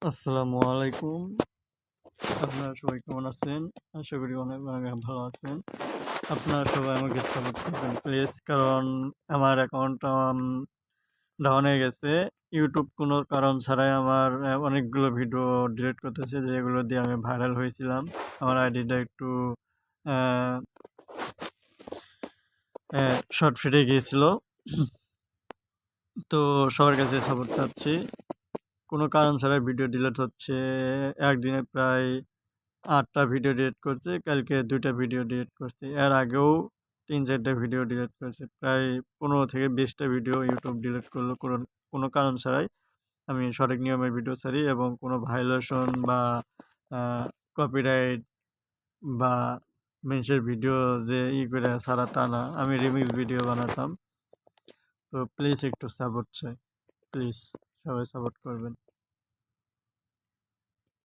আসসালামু আলাইকুম। আপনারা সবাই কেমন আছেন? আশা করি অনেক, অনেক ভালো আছেন। আপনারা সবাই আমাকে সাপোর্ট করবেন প্লিজ। কারণ আমার অ্যাকাউন্টটা ডাউন হয়ে গেছে। YouTube কোনো কারণ ছাড়াই আমার অনেকগুলো ভিডিও ডিলিট করতেছে, যেগুলো দিয়ে আমি ভাইরাল হয়েছিলাম। আমার আইডিটা একটু অ্যা অ্যা শর্ট ফিটে গিয়েছিল। তো সবার কাছে সাপোর্ট চাচ্ছি। কোনো কারণ ছাড়াই ভিডিও ডিলিট হচ্ছে। একদিনে প্রায় ৮ টা ভিডিও ডিলিট করছি। কালকে ২ টা ভিডিও ডিলিট করছি। এর আগেও ৩-৪ টা ভিডিও ডিলিট করেছি। প্রায় ১৫ থেকে ২০ টা ভিডিও YouTube ডিলিট করলো কোনো কারণ ছাড়াই। আমি সঠিক নিয়মে ভিডিও ছাড়ি এবং কোনো ভায়োলেশন বা আ কপিরাইট বা মানুষের ভিডিও যে করে ছাড়া তা না। আমি রিমিক্স ভিডিও বানাতাম। তো প্লিজ একটু সাপোর্ট চাই। প্লিজ সবাই সাপোর্ট করবেন।